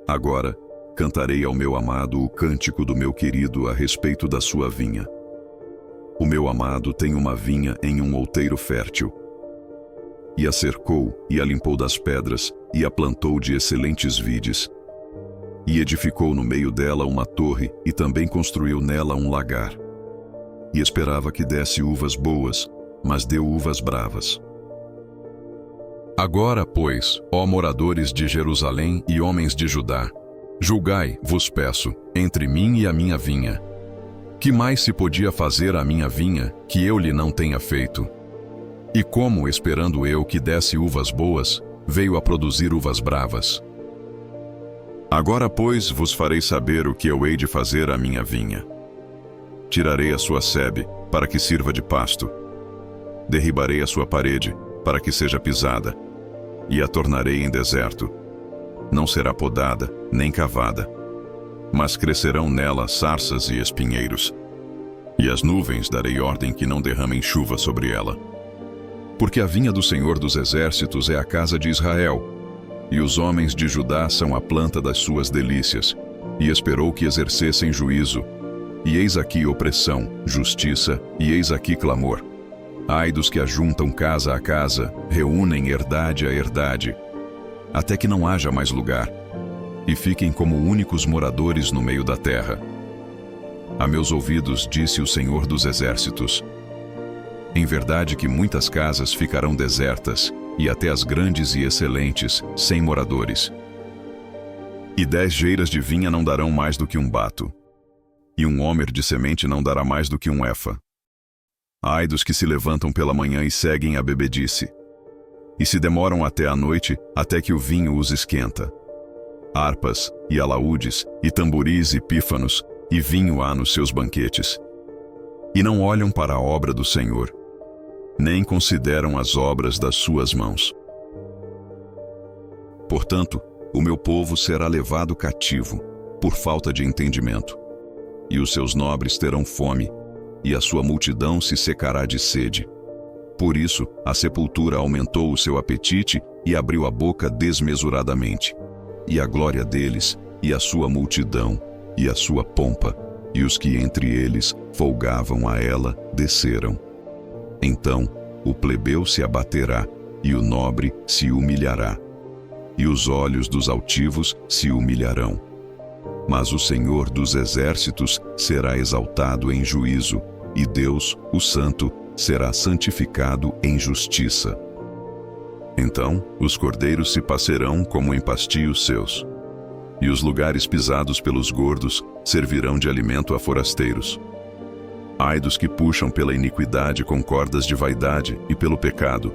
Agora, cantarei ao meu amado o cântico do meu querido a respeito da sua vinha. O meu amado tem uma vinha em um outeiro fértil. E a cercou, e a limpou das pedras, e a plantou de excelentes vides. E edificou no meio dela uma torre, e também construiu nela um lagar. E esperava que desse uvas boas, mas deu uvas bravas. Agora, pois, ó moradores de Jerusalém e homens de Judá, julgai, vos peço, entre mim e a minha vinha. Que mais se podia fazer à minha vinha, que eu lhe não tenha feito? E como, esperando eu que desse uvas boas, veio a produzir uvas bravas? Agora, pois, vos farei saber o que eu hei de fazer à minha vinha. Tirarei a sua sebe, para que sirva de pasto. Derribarei a sua parede, para que seja pisada, e a tornarei em deserto. Não será podada, nem cavada, mas crescerão nela sarças e espinheiros. E às nuvens darei ordem que não derramem chuva sobre ela. Porque a vinha do Senhor dos Exércitos é a casa de Israel, e os homens de Judá são a planta das suas delícias, e esperou que exercessem juízo. E eis aqui opressão, justiça, e eis aqui clamor. Ai dos que ajuntam casa a casa, reúnem herdade a herdade, até que não haja mais lugar, e fiquem como únicos moradores no meio da terra. A meus ouvidos disse o Senhor dos Exércitos: em verdade que muitas casas ficarão desertas, e até as grandes e excelentes, sem moradores. E 10 geiras de vinha não darão mais do que um bato, e um homer de semente não dará mais do que um efa. Ai dos que se levantam pela manhã e seguem a bebedice, e se demoram até a noite, até que o vinho os esquenta. Harpas, e alaúdes, e tamboris e pífanos, e vinho há nos seus banquetes. E não olham para a obra do Senhor, nem consideram as obras das suas mãos. Portanto, o meu povo será levado cativo, por falta de entendimento, e os seus nobres terão fome, e a sua multidão se secará de sede. Por isso, a sepultura aumentou o seu apetite e abriu a boca desmesuradamente. E a glória deles, e a sua multidão, e a sua pompa, e os que entre eles folgavam a ela, desceram. Então, o plebeu se abaterá, e o nobre se humilhará, e os olhos dos altivos se humilharão. Mas o Senhor dos Exércitos será exaltado em juízo, e Deus, o Santo, será santificado em justiça. Então, os cordeiros se passearão como em pastios seus, e os lugares pisados pelos gordos servirão de alimento a forasteiros. Ai dos que puxam pela iniquidade com cordas de vaidade e pelo pecado,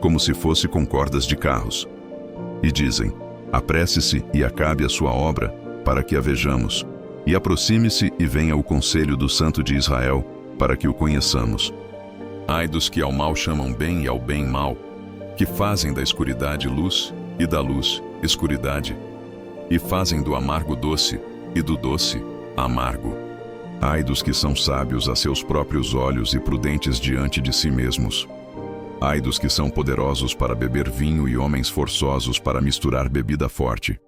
como se fosse com cordas de carros. E dizem: apresse-se e acabe a sua obra, para que a vejamos, e aproxime-se e venha o conselho do Santo de Israel, para que o conheçamos. Ai dos que ao mal chamam bem e ao bem mal, que fazem da escuridade luz e da luz escuridade, e fazem do amargo doce e do doce amargo. Ai dos que são sábios a seus próprios olhos e prudentes diante de si mesmos. Ai dos que são poderosos para beber vinho e homens forçosos para misturar bebida forte.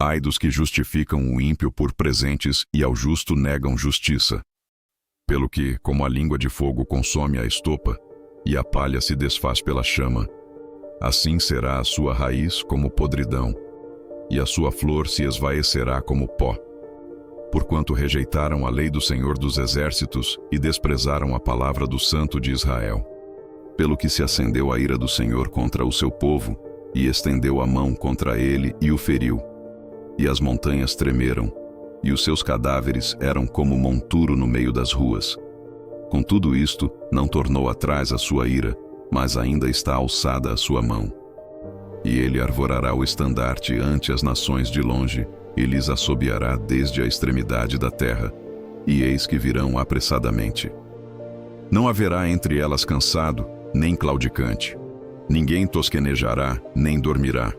Ai dos que justificam o ímpio por presentes e ao justo negam justiça. Pelo que, como a língua de fogo consome a estopa, e a palha se desfaz pela chama, assim será a sua raiz como podridão, e a sua flor se esvaecerá como pó. Porquanto rejeitaram a lei do Senhor dos Exércitos e desprezaram a palavra do Santo de Israel. Pelo que se acendeu a ira do Senhor contra o seu povo, e estendeu a mão contra ele e o feriu. E as montanhas tremeram, e os seus cadáveres eram como monturo no meio das ruas. Com tudo isto, não tornou atrás a sua ira, mas ainda está alçada a sua mão. E ele arvorará o estandarte ante as nações de longe, e lhes assobiará desde a extremidade da terra, e eis que virão apressadamente. Não haverá entre elas cansado, nem claudicante. Ninguém tosquenejará, nem dormirá.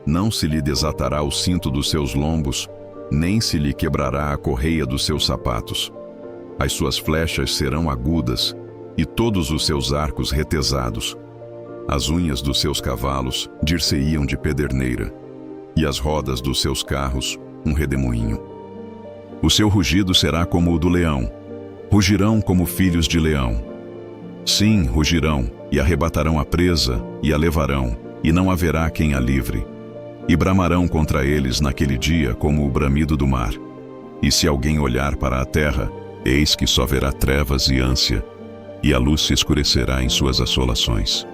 Não se lhe desatará o cinto dos seus lombos, nem se lhe quebrará a correia dos seus sapatos. As suas flechas serão agudas, e todos os seus arcos retesados. As unhas dos seus cavalos dir-se-iam de pederneira, e as rodas dos seus carros um redemoinho. O seu rugido será como o do leão. Rugirão como filhos de leão. Sim, rugirão, e arrebatarão a presa, e a levarão, e não haverá quem a livre. E bramarão contra eles naquele dia como o bramido do mar. E se alguém olhar para a terra, eis que só verá trevas e ânsia, e a luz se escurecerá em suas assolações.